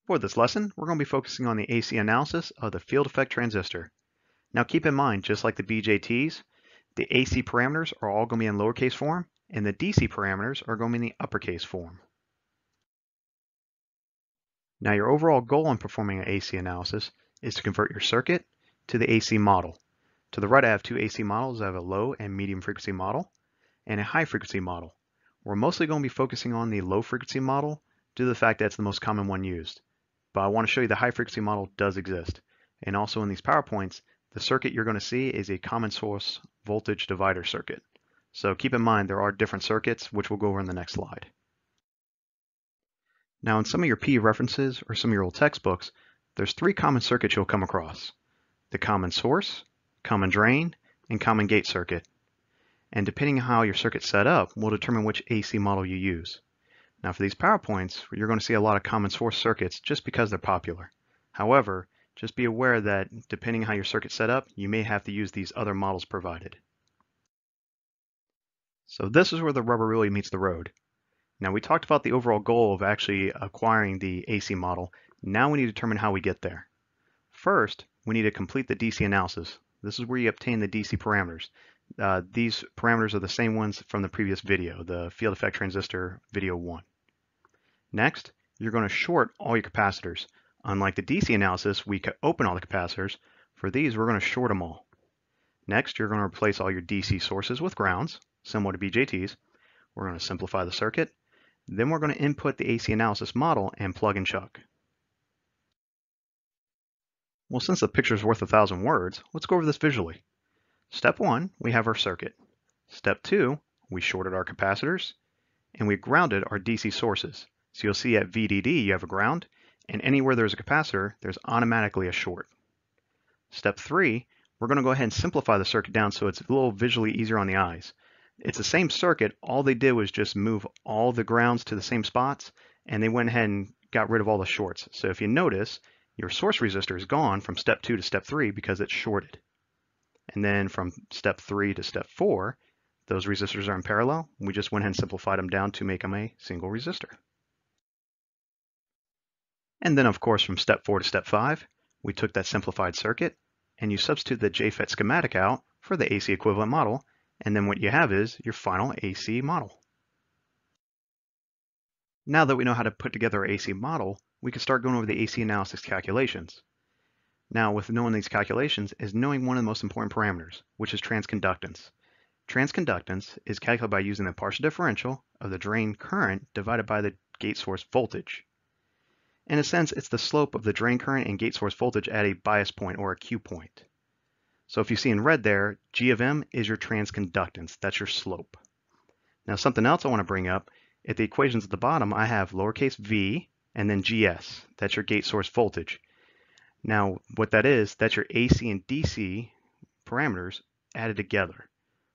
For this lesson, we're going to be focusing on the AC analysis of the field effect transistor. Now keep in mind, just like the BJTs, the AC parameters are all going to be in lowercase form, and the DC parameters are going to be in the uppercase form. Now your overall goal in performing an AC analysis is to convert your circuit to the AC model. To the right, I have two AC models. I have a low and medium frequency model and a high frequency model. We're mostly going to be focusing on the low frequency model due to the fact that it's the most common one used. But I want to show you the high frequency model does exist. And also in these PowerPoints, the circuit you're going to see is a common source voltage divider circuit. So keep in mind there are different circuits, which we'll go over in the next slide. Now in some of your PE references or some of your old textbooks, there's three common circuits you'll come across: the common source, common drain, and common gate circuit. And depending on how your circuit's set up will determine which AC model you use. Now for these PowerPoints, you're going to see a lot of common source circuits just because they're popular. However, just be aware that depending on how your circuit's set up, you may have to use these other models provided. So this is where the rubber really meets the road. Now we talked about the overall goal of actually acquiring the AC model. Now we need to determine how we get there. First, we need to complete the DC analysis. This is where you obtain the DC parameters. These parameters are the same ones from the previous video, the field effect transistor video 1. Next, you're going to short all your capacitors. Unlike the DC analysis, we could open all the capacitors. For these, we're going to short them all. Next, you're going to replace all your DC sources with grounds, similar to BJTs. We're going to simplify the circuit. Then we're going to input the AC analysis model and plug and chug. Well, since the picture is worth 1,000 words, let's go over this visually. Step 1, we have our circuit. Step 2, we shorted our capacitors, and we grounded our DC sources. So you'll see at VDD you have a ground, and anywhere there's a capacitor, there's automatically a short. Step 3, we're going to go ahead and simplify the circuit down so it's a little visually easier on the eyes. It's the same circuit, all they did was just move all the grounds to the same spots, and they went ahead and got rid of all the shorts. So if you notice, your source resistor is gone from step 2 to step 3 because it's shorted. And then from step 3 to step 4, those resistors are in parallel. We just went ahead and simplified them down to make them a single resistor. And then of course from step 4 to step 5, we took that simplified circuit and you substitute the JFET schematic out for the AC equivalent model, and then what you have is your final AC model. Now that we know how to put together our AC model, we can start going over the AC analysis calculations. Now, with knowing these calculations is knowing one of the most important parameters, which is transconductance. Transconductance is calculated by using the partial differential of the drain current divided by the gate source voltage. In a sense, it's the slope of the drain current and gate source voltage at a bias point or a Q point. So if you see in red there, G of M is your transconductance. That's your slope. Now something else I want to bring up, at the equations at the bottom, I have lowercase v and then GS. That's your gate source voltage. Now, what that is, that's your AC and DC parameters added together.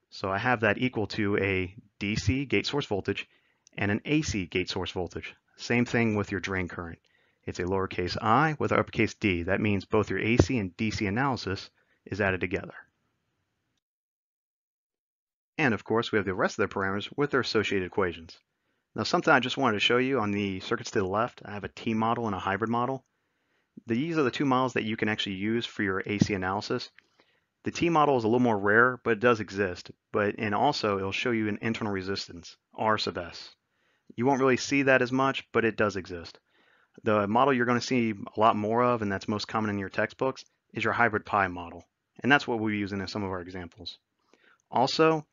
So I have that equal to a DC gate source voltage and an AC gate source voltage. Same thing with your drain current. It's a lowercase I with an uppercase D. That means both your AC and DC analysis is added together. And of course, we have the rest of the parameters with their associated equations. Now, something I just wanted to show you on the circuits to the left, I have a T model and a hybrid model. These are the two models that you can actually use for your AC analysis. The T model is a little more rare, but it does exist. And also, it'll show you an internal resistance, R sub S. You won't really see that as much, but it does exist. The model you're going to see a lot more of, and that's most common in your textbooks, is your hybrid pi model. And that's what we'll be using in some of our examples. Also,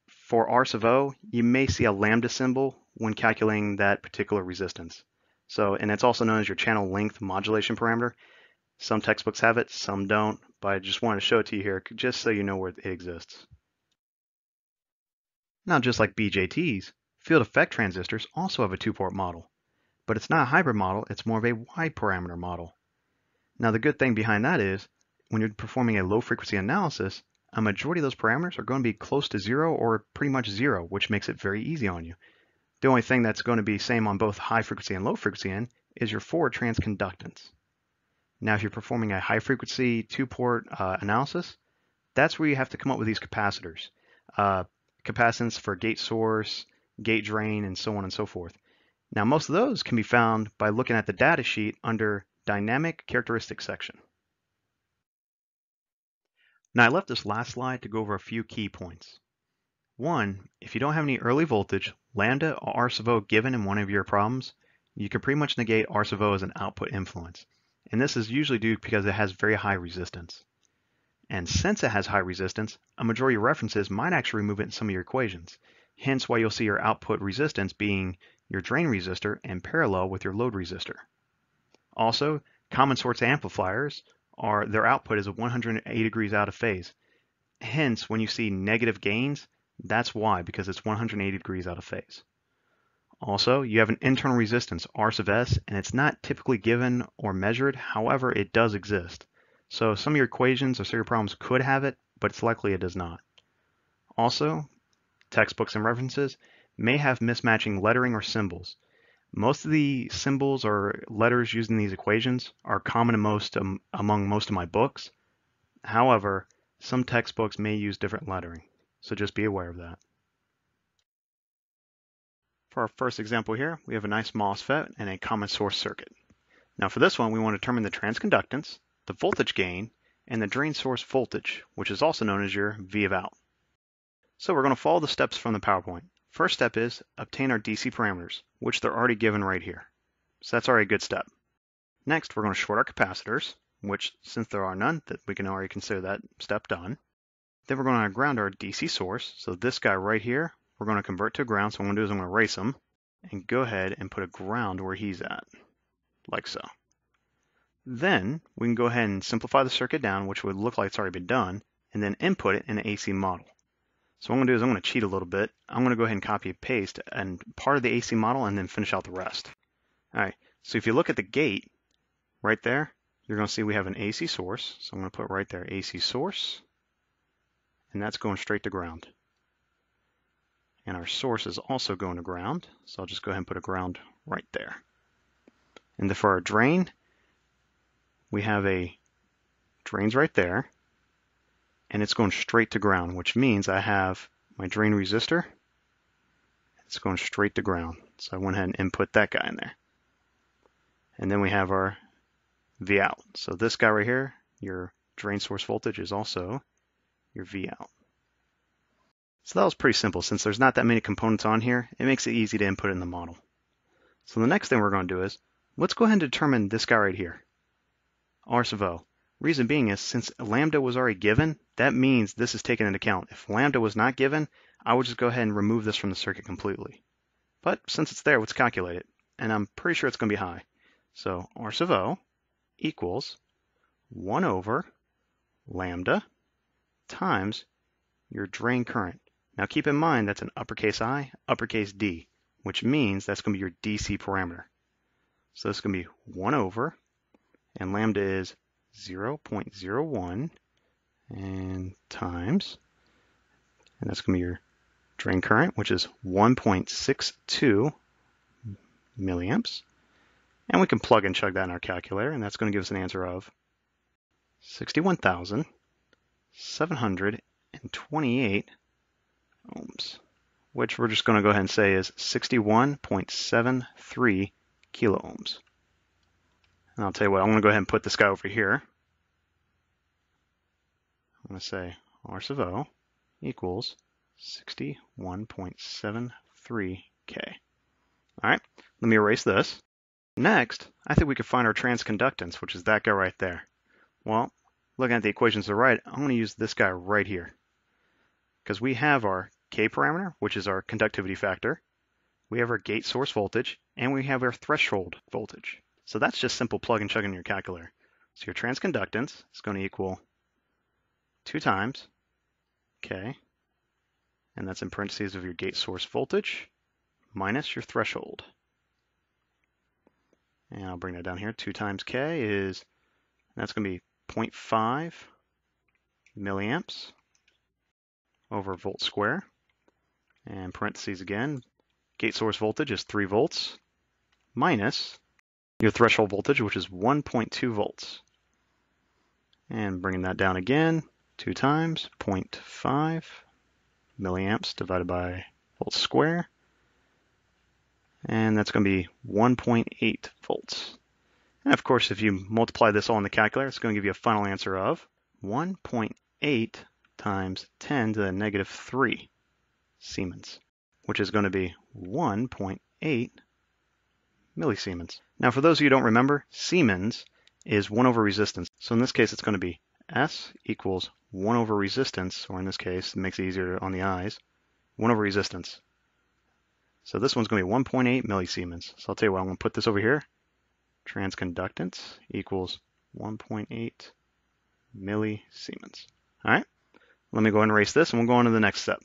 for R sub O, you may see a lambda symbol when calculating that particular resistance. And it's also known as your channel length modulation parameter. Some textbooks have it, some don't, but I just wanted to show it to you here just so you know where it exists. Now, just like BJTs, field effect transistors also have a two-port model, but it's not a hybrid model, it's more of a wide parameter model. Now, the good thing behind that is when you're performing a low frequency analysis, a majority of those parameters are going to be close to zero or pretty much zero, which makes it very easy on you. The only thing that's going to be same on both high frequency and low frequency end is your forward transconductance. Now, if you're performing a high frequency two-port analysis, that's where you have to come up with these capacitors. Capacitance for gate source, gate drain, and so on and so forth. Now, most of those can be found by looking at the data sheet under Dynamic Characteristics section. Now, I left this last slide to go over a few key points. One, if you don't have any early voltage, lambda or R sub O given in one of your problems, you can pretty much negate R sub O as an output influence. And this is usually due because it has very high resistance. And since it has high resistance, a majority of references might actually remove it in some of your equations. Hence why you'll see your output resistance being your drain resistor and parallel with your load resistor. Also, common source amplifiers their output is 180 degrees out of phase. Hence, when you see negative gains, that's why, because it's 180 degrees out of phase. Also, you have an internal resistance, R sub S, and it's not typically given or measured. However, it does exist. So some of your equations or some of your problems could have it, but it's likely it does not. Also, textbooks and references may have mismatching lettering or symbols. Most of the symbols or letters used in these equations are common among most of my books. However, some textbooks may use different lettering, so just be aware of that. For our first example here, we have a nice MOSFET and a common source circuit. Now for this one, we want to determine the transconductance, the voltage gain, and the drain source voltage, which is also known as your V of out. So we're going to follow the steps from the PowerPoint. First step is obtain our DC parameters, which they're already given right here. So that's already a good step. Next, we're going to short our capacitors, which since there are none, that we can already consider that step done. Then we're going to ground our DC source. So this guy right here, we're going to convert to ground. So what I'm going to do is I'm going to erase him and go ahead and put a ground where he's at, like so. Then we can go ahead and simplify the circuit down, which would look like it's already been done, and then input it in an AC model. So what I'm going to do is I'm going to cheat a little bit. I'm going to go ahead and copy and paste and part of the AC model and then finish out the rest. All right, so if you look at the gate right there, you're going to see we have an AC source. So I'm going to put right there AC source, and that's going straight to ground. And our source is also going to ground, so I'll just go ahead and put a ground right there. And then for our drain, we have a drains right there, and it's going straight to ground, which means I have my drain resistor. It's going straight to ground. So I went ahead and input that guy in there. And then we have our V out. So this guy right here, your drain source voltage, is also your V out. So that was pretty simple. Since there's not that many components on here, it makes it easy to input in the model. So the next thing we're going to do is, let's go ahead and determine this guy right here, R sub O. Reason being is, since lambda was already given, that means this is taken into account. If lambda was not given, I would just go ahead and remove this from the circuit completely. But since it's there, let's calculate it. And I'm pretty sure it's going to be high. So R sub O equals 1 over lambda times your drain current. Now keep in mind that's an uppercase I, uppercase D, which means that's going to be your DC parameter. So this is going to be 1 over, and lambda is 0.01 and times, and that's going to be your drain current, which is 1.62 milliamps. And we can plug and chug that in our calculator, and that's going to give us an answer of 61,728 ohms, which we're just going to go ahead and say is 61.73 kilo ohms. And I'll tell you what, I'm going to go ahead and put this guy over here. I'm going to say R sub O equals 61.73K. All right, let me erase this. Next, I think we could find our transconductance, which is that guy right there. Well, looking at the equations to the right, I'm going to use this guy right here. Because we have our K parameter, which is our conductivity factor. We have our gate source voltage, and we have our threshold voltage. So that's just simple plug and chug in your calculator. So your transconductance is going to equal 2 times K, and that's in parentheses of your gate source voltage, minus your threshold. And I'll bring that down here. 2 times K is, that's going to be 0.5 milliamps over volt square. And parentheses again, gate source voltage is 3 volts, minus your threshold voltage, which is 1.2 volts. And bringing that down again, 2 times 0.5 milliamps divided by volt square. and that's going to be 1.8 volts. And of course, if you multiply this all in the calculator, it's going to give you a final answer of 1.8 times 10 to the negative 3 Siemens, which is going to be 1.8 millisiemens. Now, for those of you who don't remember, Siemens is 1 over resistance. So in this case, it's going to be S equals 1 over resistance, or in this case, it makes it easier on the eyes, 1 over resistance. So this one's going to be 1.8 millisiemens. So I'll tell you what, I'm going to put this over here. Transconductance equals 1.8 millisiemens. All right, let me go ahead and erase this, and we'll go on to the next step.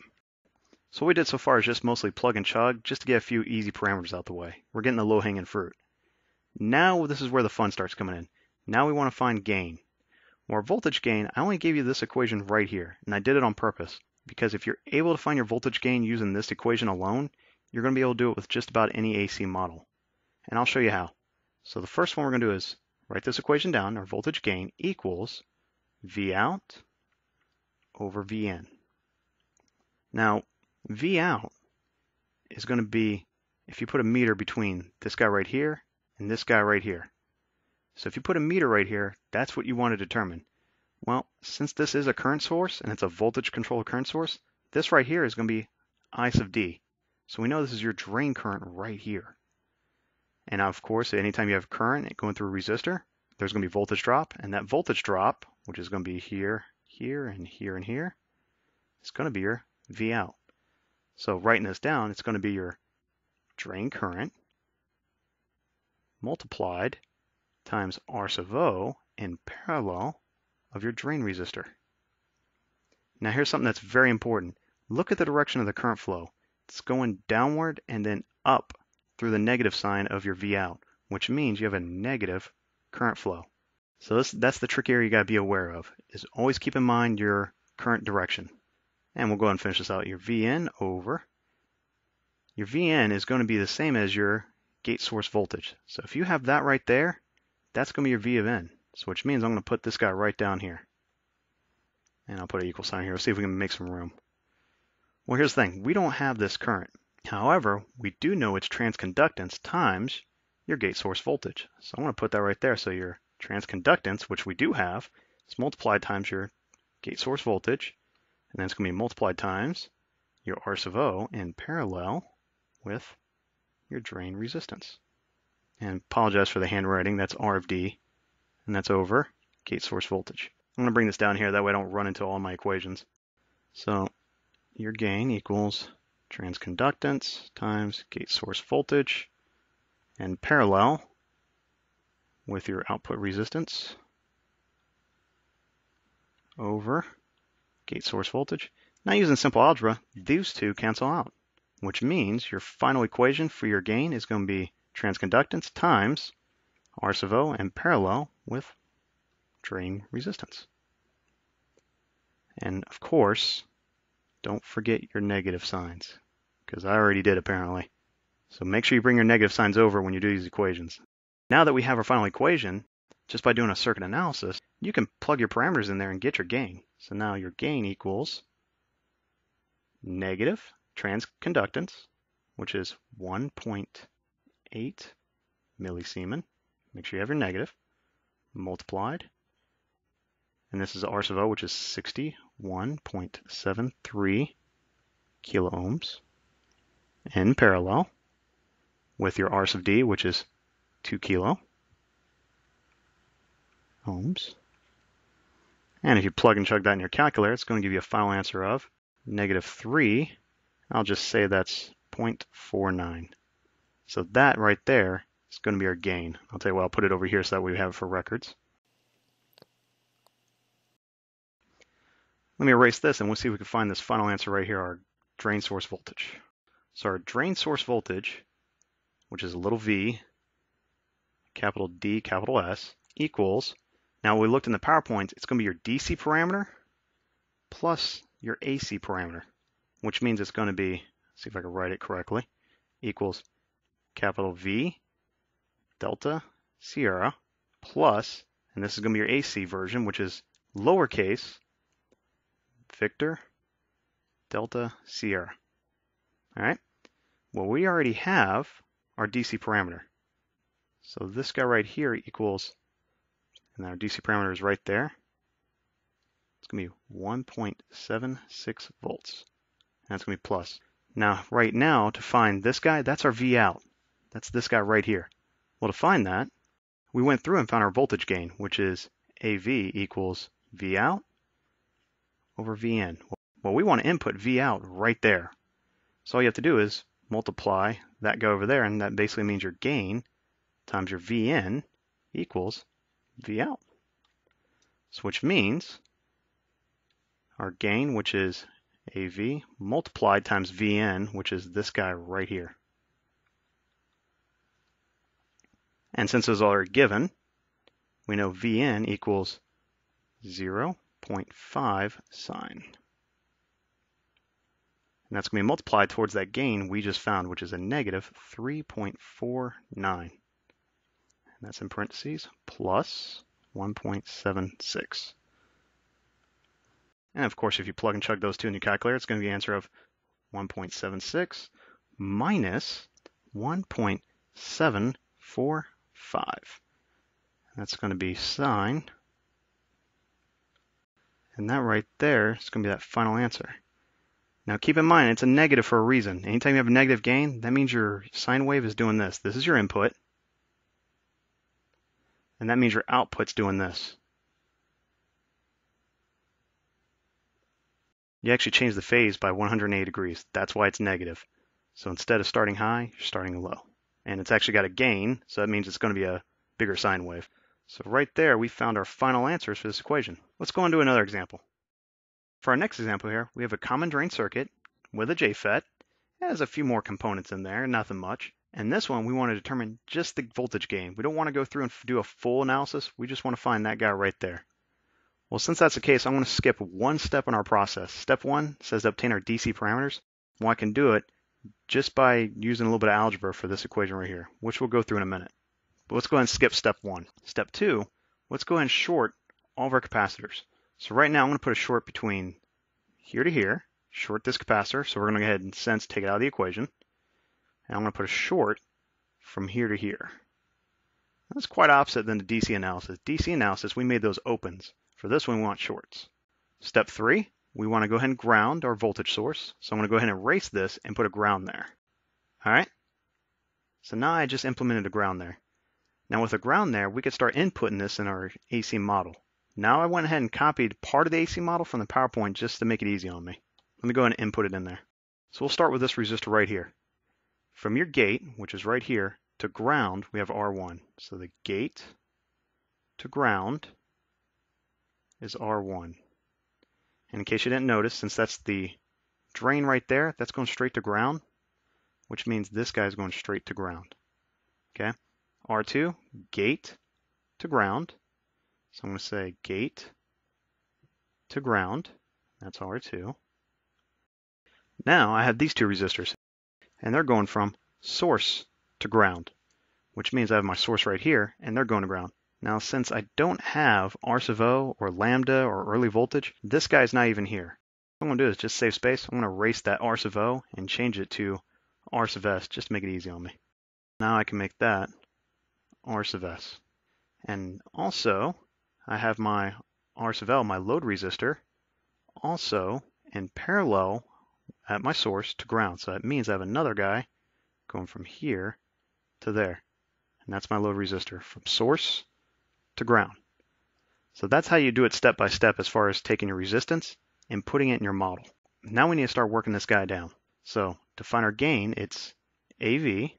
So what we did so far is just mostly plug and chug, just to get a few easy parameters out the way. We're getting the low-hanging fruit. Now this is where the fun starts coming in. Now we want to find gain. Well, our voltage gain, I only gave you this equation right here, and I did it on purpose, because if you're able to find your voltage gain using this equation alone, you're going to be able to do it with just about any AC model. And I'll show you how. So the first one we're going to do is write this equation down. Our voltage gain equals V out over Vn. Now, V out is going to be, if you put a meter between this guy right here and this guy right here. So if you put a meter right here, that's what you want to determine. Well, since this is a current source and it's a voltage controlled current source, this right here is going to be I sub D. So we know this is your drain current right here. And now, of course, anytime you have current going through a resistor, there's going to be voltage drop. And that voltage drop, which is going to be here, here, and here, and here, is going to be your V out. So writing this down, it's going to be your drain current multiplied times R sub O in parallel of your drain resistor. Now here's something that's very important. Look at the direction of the current flow. It's going downward and then up through the negative sign of your V out, which means you have a negative current flow. So that's the trick area you got to be aware of, is always keep in mind your current direction. And we'll go ahead and finish this out. Your Vn over, your Vn is going to be the same as your gate source voltage. So if you have that right there, that's going to be your V of n. So which means I'm going to put this guy right down here. And I'll put an equal sign here. We'll see if we can make some room. Well, here's the thing. We don't have this current. However, we do know it's transconductance times your gate source voltage. So I'm going to put that right there. So your transconductance, which we do have, is multiplied times your gate source voltage. And then it's going to be multiplied times your R sub O in parallel with your drain resistance. And apologize for the handwriting. That's R of D. And that's over gate source voltage. I'm going to bring this down here. That way I don't run into all my equations. So your gain equals transconductance times gate source voltage and parallel with your output resistance over gate source voltage. Now using simple algebra, these two cancel out, which means your final equation for your gain is going to be transconductance times R sub O and parallel with drain resistance. And of course, don't forget your negative signs, because I already did apparently. So make sure you bring your negative signs over when you do these equations. Now that we have our final equation, just by doing a circuit analysis, you can plug your parameters in there and get your gain. So now your gain equals negative transconductance, which is 1.8 millisiemen. Make sure you have your negative, multiplied. And this is R sub O, which is 61.73 kilo ohms, in parallel with your R sub D, which is 2 kilo ohms. And if you plug and chug that in your calculator, it's going to give you a final answer of -3. I'll just say that's 0.49. So that right there is going to be our gain. I'll tell you what, I'll put it over here so that we have it for records. Let me erase this and we'll see if we can find this final answer right here, our drain source voltage. So our drain source voltage, which is a little v, capital D, capital S, equals, now we looked in the PowerPoint, it's going to be your DC parameter plus your AC parameter, which means it's going to be, let's see if I can write it correctly, equals capital V delta Sierra plus, and this is going to be your AC version, which is lowercase Victor Delta Sierra. All right. Well, we already have our DC parameter. So this guy right here equals, and our DC parameter is right there. It's going to be 1.76 volts. And that's going to be plus. Now, right now, to find this guy, that's our V out. That's this guy right here. Well, to find that, we went through and found our voltage gain, which is AV equals V out over Vn. Well, we want to input V out right there. So all you have to do is multiply that guy over there, and that basically means your gain times your Vn equals V out. So which means our gain, which is AV, multiplied times Vn, which is this guy right here. And since it was already given, we know Vn equals 0.5 sine. And that's going to be multiplied towards that gain we just found, which is a negative 3.49. And that's in parentheses, plus 1.76. And of course, if you plug and chug those two in your calculator, it's going to be the answer of 1.76 minus 1.745. That's going to be sine. And that right there is going to be that final answer. Now keep in mind, it's a negative for a reason. Anytime you have a negative gain, that means your sine wave is doing this. This is your input. And that means your output's doing this. You actually change the phase by 180 degrees. That's why it's negative. So instead of starting high, you're starting low. And it's actually got a gain, so that means it's going to be a bigger sine wave. So right there, we found our final answers for this equation. Let's go on to another example. For our next example here, we have a common drain circuit with a JFET. It has a few more components in there, nothing much. And this one, we want to determine just the voltage gain. We don't want to go through and do a full analysis. We just want to find that guy right there. Well, since that's the case, I'm going to skip one step in our process. Step 1 says to obtain our DC parameters. Well, I can do it just by using a little bit of algebra for this equation right here, which we'll go through in a minute. But let's go ahead and skip step 1. Step 2, let's go ahead and short all of our capacitors. So right now I'm going to put a short between here to here, short this capacitor. So we're going to go ahead and take it out of the equation. And I'm going to put a short from here to here. That's quite opposite than the DC analysis. DC analysis, we made those opens. For this one, we want shorts. Step 3, we want to go ahead and ground our voltage source. So I'm going to go ahead and erase this and put a ground there. All right? So now I just implemented a ground there. Now with a ground there, we could start inputting this in our AC model. Now I went ahead and copied part of the AC model from the PowerPoint just to make it easy on me. Let me go ahead and input it in there. So we'll start with this resistor right here. From your gate, which is right here, to ground, we have R1. So the gate to ground is R1. And in case you didn't notice, since that's the drain right there, that's going straight to ground, which means this guy is going straight to ground. Okay? R2, gate to ground. So I'm going to say gate to ground. That's R2. Now I have these two resistors, and they're going from source to ground, which means I have my source right here, and they're going to ground. Now, since I don't have R sub O or lambda or early voltage, this guy's not even here. What I'm going to do is just save space. I'm going to erase that R sub O and change it to R sub S just to make it easy on me. Now I can make that R sub S. And also, I have my R sub L, my load resistor, also in parallel at my source to ground. So that means I have another guy going from here to there. And that's my load resistor from source to ground. So that's how you do it step by step as far as taking your resistance and putting it in your model. Now we need to start working this guy down. So to find our gain, it's AV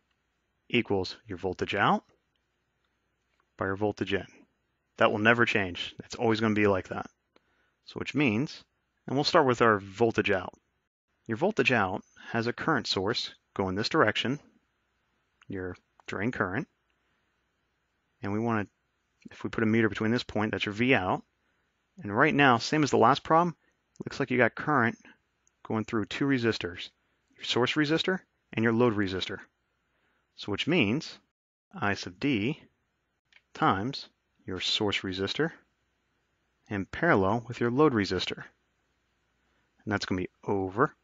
equals your voltage out by your voltage in. That will never change. It's always going to be like that. So which means, and we'll start with our voltage out. Your voltage out has a current source going this direction, your drain current, and we want to, if we put a meter between this point, that's your V out. And right now, same as the last problem, looks like you got current going through two resistors, your source resistor and your load resistor. So which means I sub D times your source resistor in parallel with your load resistor. And that's going to be over.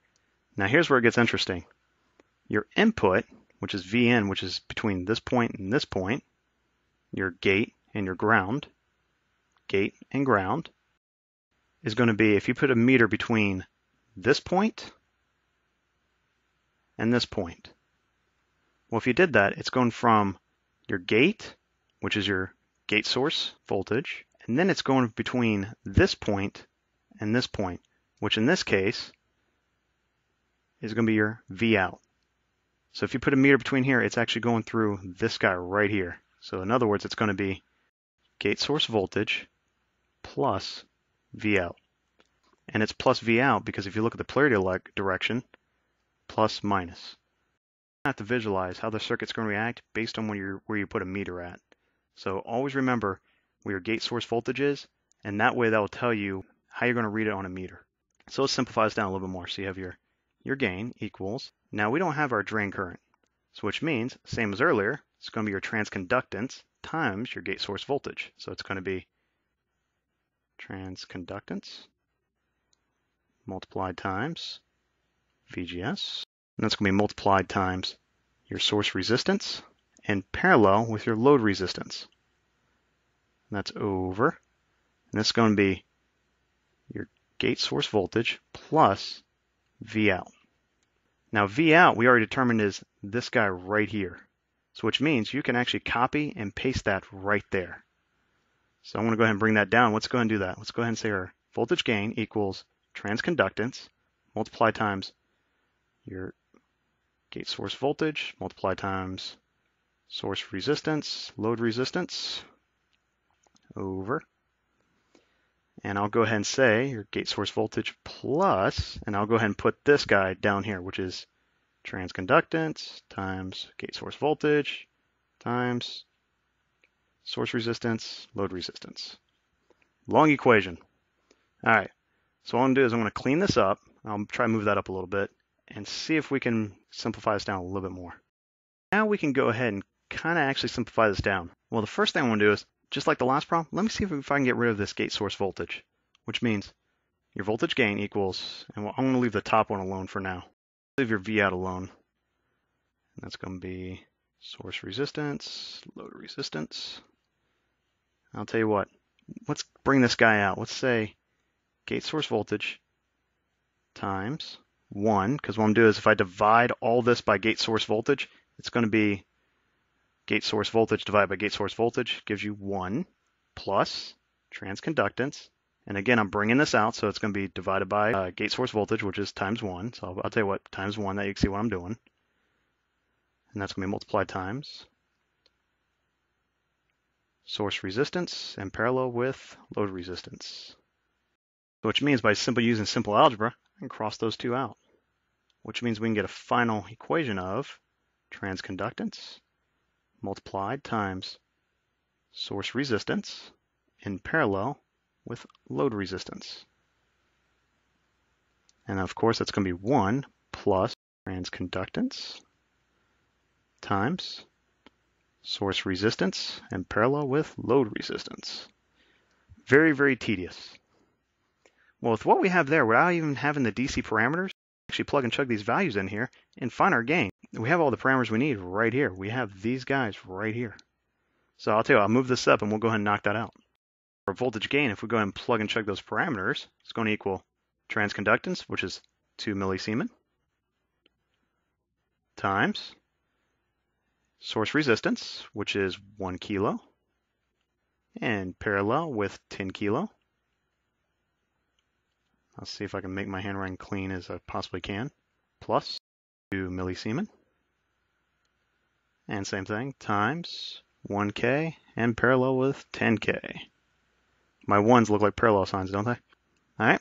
Now here's where it gets interesting. Your input, which is Vn, which is between this point and this point, your gate and your ground, gate and ground, is going to be, if you put a meter between this point and this point. Well, if you did that, it's going from your gate, which is your gate source voltage, and then it's going between this point and this point, which in this case is going to be your V out. So if you put a meter between here, it's actually going through this guy right here. So in other words, it's going to be gate source voltage plus V out. And it's plus V out because if you look at the polarity direction, plus minus. You have to visualize how the circuit's going to react based on where you put a meter at. So always remember where your gate source voltage is, and that way that will tell you how you're going to read it on a meter. So let's simplify this down a little bit more. So you have your gain equals, now we don't have our drain current, so which means, same as earlier, it's going to be your transconductance times your gate source voltage. So it's going to be transconductance multiplied times VGS, and that's going to be multiplied times your source resistance in parallel with your load resistance. And that's over, and that's going to be your gate source voltage plus V out. Now V out we already determined is this guy right here, so which means you can actually copy and paste that right there. So I'm going to go ahead and bring that down. Let's go ahead and do that. Let's go ahead and say our voltage gain equals transconductance multiplied times your gate source voltage multiplied times source resistance, load resistance, over. And I'll go ahead and say your gate source voltage plus, and I'll go ahead and put this guy down here, which is transconductance times gate source voltage times source resistance, load resistance. Long equation. All right, so what I'm going to do is I'm going to clean this up. I'll try to move that up a little bit and see if we can simplify this down a little bit more. Now we can go ahead and kind of actually simplify this down. Well, the first thing I want to do is, just like the last problem, let me see if I can get rid of this gate source voltage, which means your voltage gain equals, and I'm going to leave the top one alone for now. Leave your V out alone. And that's going to be source resistance, load resistance. I'll tell you what, let's bring this guy out. Let's say gate source voltage times 1, because what I'm doing is if I divide all this by gate source voltage, it's going to be gate source voltage divided by gate source voltage gives you 1 plus transconductance. And again, I'm bringing this out, so it's going to be divided by gate source voltage, which is times 1. So I'll tell you what, times 1, that you can see what I'm doing. And that's going to be multiplied times source resistance in parallel with load resistance. Which means by simply using simple algebra, I can cross those two out. Which means we can get a final equation of transconductance multiplied times source resistance in parallel with load resistance. And of course, that's going to be 1 plus transconductance times source resistance in parallel with load resistance. Very, very tedious. Well, with what we have there, without even having the DC parameters, actually plug and chug these values in here and find our gain. We have all the parameters we need right here. We have these guys right here. So I'll tell you, I'll move this up and we'll go ahead and knock that out. Our voltage gain, if we go ahead and plug and chug those parameters, it's going to equal transconductance, which is 2 millisiemens, times source resistance, which is 1 kilo, and parallel with 10 kilo. I'll see if I can make my handwriting clean as I possibly can. Plus 2 millisiemens. And same thing, times 1K and parallel with 10K. My ones look like parallel signs, don't they? Alright.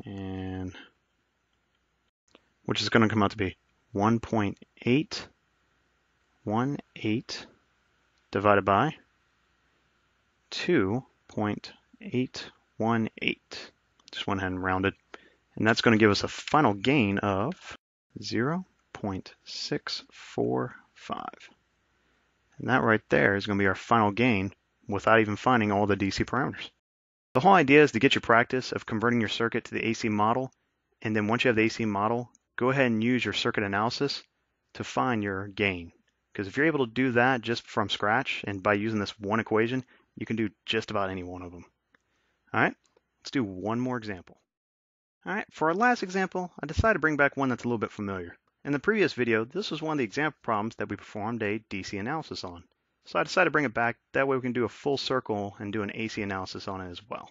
And which is going to come out to be 1.818 divided by 2.818. Just went ahead and rounded. And that's going to give us a final gain of 0.645. And that right there is going to be our final gain without even finding all the DC parameters. The whole idea is to get your practice of converting your circuit to the AC model. And then once you have the AC model, go ahead and use your circuit analysis to find your gain. Because if you're able to do that just from scratch and by using this one equation, you can do just about any one of them. All right, let's do one more example. All right, for our last example, I decided to bring back one that's a little bit familiar. In the previous video, this was one of the example problems that we performed a DC analysis on. So I decided to bring it back, that way we can do a full circle and do an AC analysis on it as well.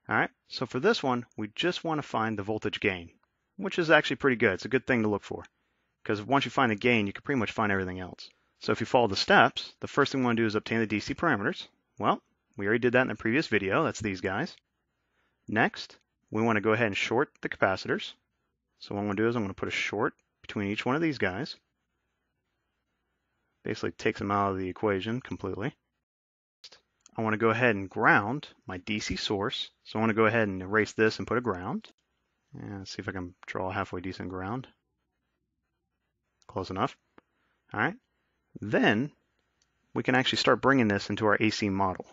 All right, so for this one, we just want to find the voltage gain, which is actually pretty good. It's a good thing to look for, because once you find the gain, you can pretty much find everything else. So if you follow the steps, the first thing we want to do is obtain the DC parameters. Well, we already did that in the previous video. That's these guys. Next, we want to go ahead and short the capacitors. So what I'm going to do is I'm going to put a short between each one of these guys. Basically takes them out of the equation completely. I want to go ahead and ground my DC source. So I want to go ahead and erase this and put a ground. And let's see if I can draw a halfway decent ground. Close enough. All right. Then we can actually start bringing this into our AC model.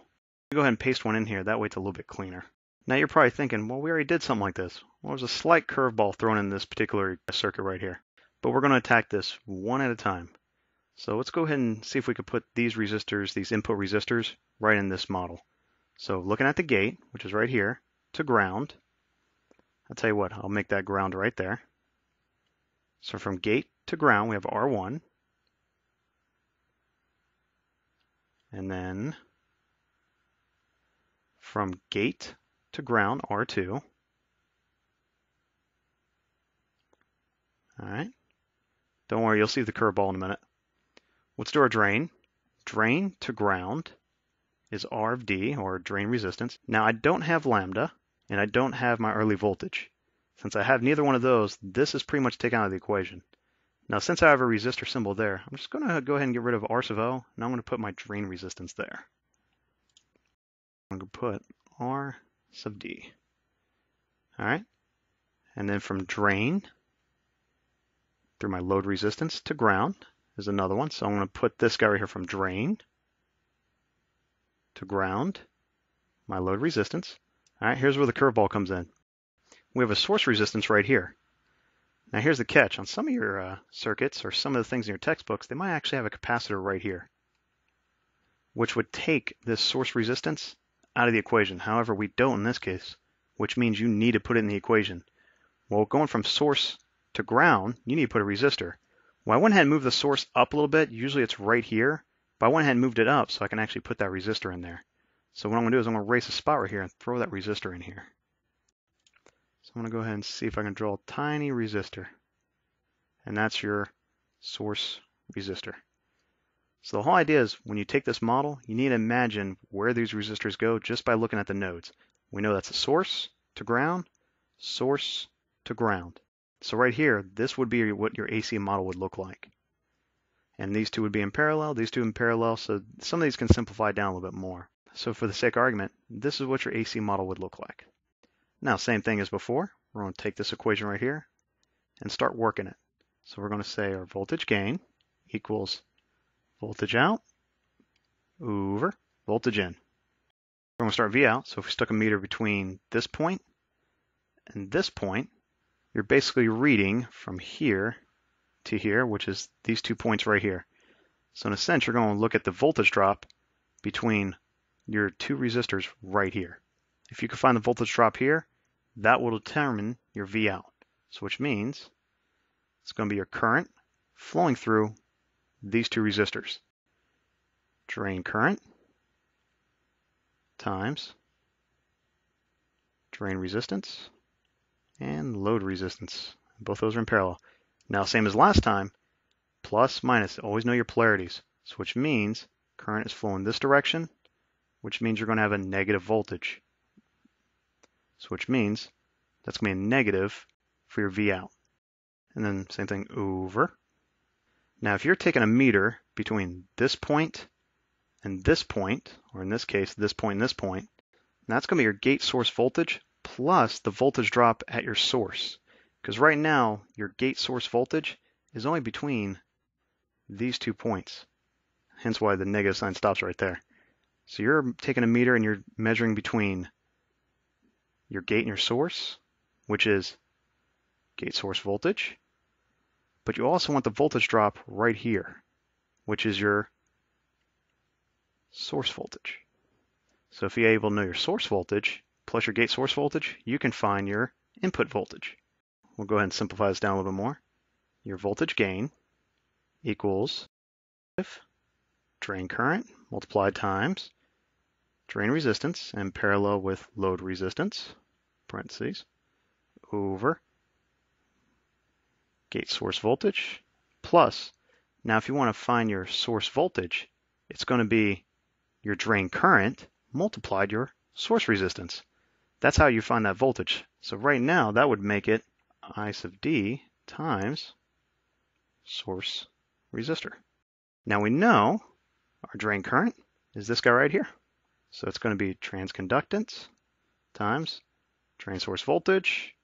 Go ahead and paste one in here. That way it's a little bit cleaner. Now you're probably thinking, well, we already did something like this. Well, there's a slight curveball thrown in this particular circuit right here. But we're going to attack this one at a time. So let's go ahead and see if we could put these resistors, these input resistors, right in this model. So looking at the gate, which is right here, to ground. I'll tell you what, I'll make that ground right there. So from gate to ground, we have R1. And then from gate to ground, R2. All right. Don't worry, you'll see the curveball in a minute. Let's do our drain. Drain to ground is R of D, or drain resistance. Now I don't have lambda, and I don't have my early voltage. Since I have neither one of those, this is pretty much taken out of the equation. Now since I have a resistor symbol there, I'm just going to go ahead and get rid of R sub O, and I'm going to put my drain resistance there. I'm going to put R sub D. All right. And then from drain through my load resistance to ground is another one. So I'm going to put this guy right here from drain to ground, my load resistance. All right, here's where the curveball comes in. We have a source resistance right here. Now here's the catch. On some of your circuits or some of the things in your textbooks, they might actually have a capacitor right here, which would take this source resistance out of the equation. However, we don't in this case, which means you need to put it in the equation. Well, going from source to ground, you need to put a resistor. Well, I went ahead and moved the source up a little bit. Usually it's right here, but I went ahead and moved it up so I can actually put that resistor in there. So what I'm going to do is I'm going to erase a spot right here and throw that resistor in here. So I'm going to go ahead and see if I can draw a tiny resistor. And that's your source resistor. So the whole idea is when you take this model, you need to imagine where these resistors go just by looking at the nodes. We know that's a source to ground, source to ground. So right here, this would be what your AC model would look like. And these two would be in parallel, these two in parallel, so some of these can simplify down a little bit more. So for the sake of argument, this is what your AC model would look like. Now, same thing as before, we're going to take this equation right here and start working it. So we're going to say our voltage gain equals voltage out over voltage in. We're going to start V out, so if we stuck a meter between this point and this point, you're basically reading from here to here, which is these 2 points right here. So in a sense, you're going to look at the voltage drop between your two resistors right here. If you can find the voltage drop here, that will determine your V out. So which means it's going to be your current flowing through these two resistors. Drain current times drain resistance and load resistance. Both those are in parallel. Now, same as last time, plus, minus, always know your polarities. So which means current is flowing this direction, which means you're going to have a negative voltage. So which means that's going to be a negative for your V out. And then same thing over. Now, if you're taking a meter between this point and this point, or in this case, this point and this point, that's going to be your gate source voltage plus the voltage drop at your source. Because right now, your gate source voltage is only between these 2 points. Hence why the negative sign stops right there. So you're taking a meter and you're measuring between your gate and your source, which is gate source voltage, but you also want the voltage drop right here, which is your source voltage. So if you're able to know your source voltage plus your gate source voltage, you can find your input voltage. We'll go ahead and simplify this down a little bit more. Your voltage gain equals drain current multiplied times drain resistance and parallel with load resistance, parentheses, over gate source voltage plus, now if you want to find your source voltage, it's going to be your drain current multiplied your source resistance. That's how you find that voltage. So right now that would make it I sub D times source resistor. Now we know our drain current is this guy right here. So it's going to be transconductance times drain source voltage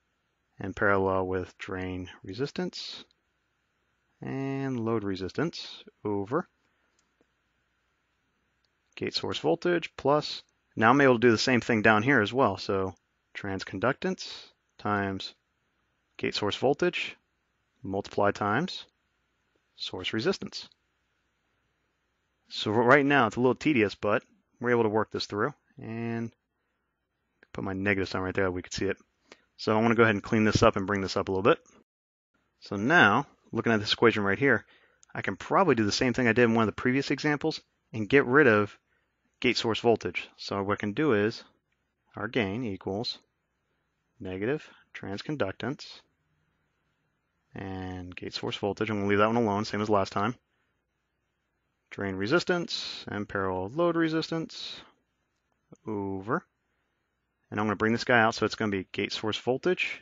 and parallel with drain resistance and load resistance over gate source voltage plus, now I'm able to do the same thing down here as well. So transconductance times gate source voltage multiplied times source resistance. So right now it's a little tedious, but we're able to work this through, and put my negative sign right there, we could see it. So I want to go ahead and clean this up and bring this up a little bit. So now, looking at this equation right here, I can probably do the same thing I did in one of the previous examples and get rid of gate source voltage. So what I can do is our gain equals negative transconductance and gate source voltage. I'm going to leave that one alone, same as last time. Drain resistance and parallel load resistance over, and I'm going to bring this guy out, so it's going to be gate source voltage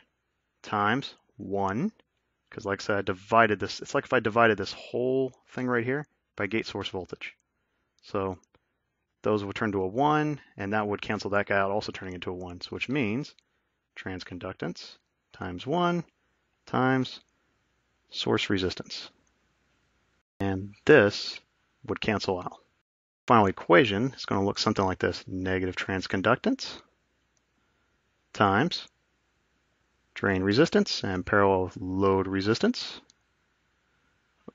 times 1, because like I said, I divided this. It's like if I divided this whole thing right here by gate source voltage. So those would turn to a 1, and that would cancel that guy out, also turning into a 1, so which means transconductance times 1 times source resistance. And this would cancel out. Final equation is going to look something like this. Negative transconductance times drain resistance and parallel load resistance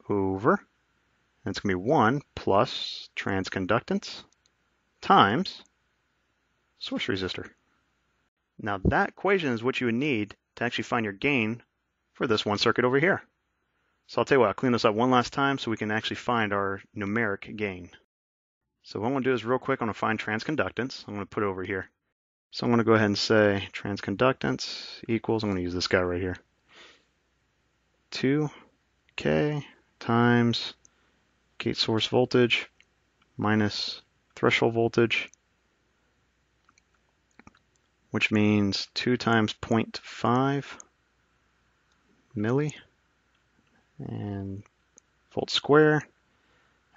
over, and it's going to be 1 plus transconductance times source resistor. Now that equation is what you would need to actually find your gain for this one circuit over here. So I'll tell you what, I'll clean this up one last time so we can actually find our numeric gain. So what I'm going to do is real quick, I'm going to find transconductance. I'm going to put it over here. So I'm going to go ahead and say transconductance equals, I'm going to use this guy right here, 2K times gate source voltage minus threshold voltage, which means 2 times 0.5 milli and volt square.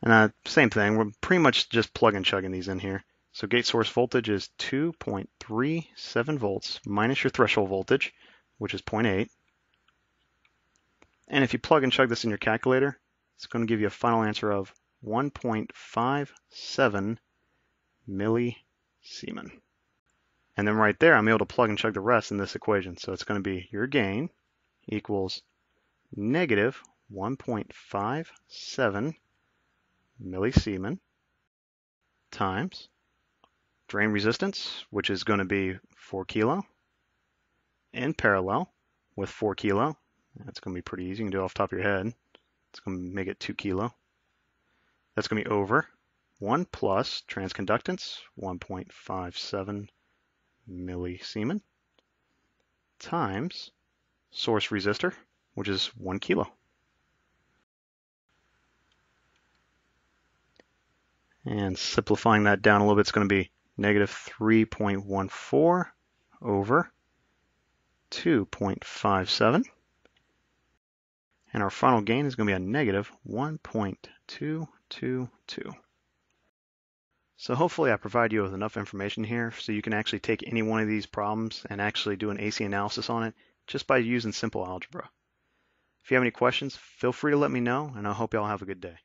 And same thing, we're pretty much just plug and chugging these in here. So gate source voltage is 2.37 volts minus your threshold voltage, which is 0.8. And if you plug and chug this in your calculator, it's going to give you a final answer of 1.57 millisiemen. And then right there, I'm able to plug and chug the rest in this equation. So it's going to be your gain equals negative 1.57 millisiemen times drain resistance, which is going to be 4 kilo, in parallel with 4 kilo. That's going to be pretty easy. You can do it off the top of your head. It's going to make it 2 kilo. That's going to be over 1 plus transconductance, 1.57 millisiemen, times source resistor, which is 1 kilo. And simplifying that down a little bit, it's going to be negative 3.14 over 2.57. And our final gain is going to be a negative 1.222. So hopefully I provide you with enough information here so you can actually take any one of these problems and actually do an AC analysis on it just by using simple algebra. If you have any questions, feel free to let me know, and I hope you all have a good day.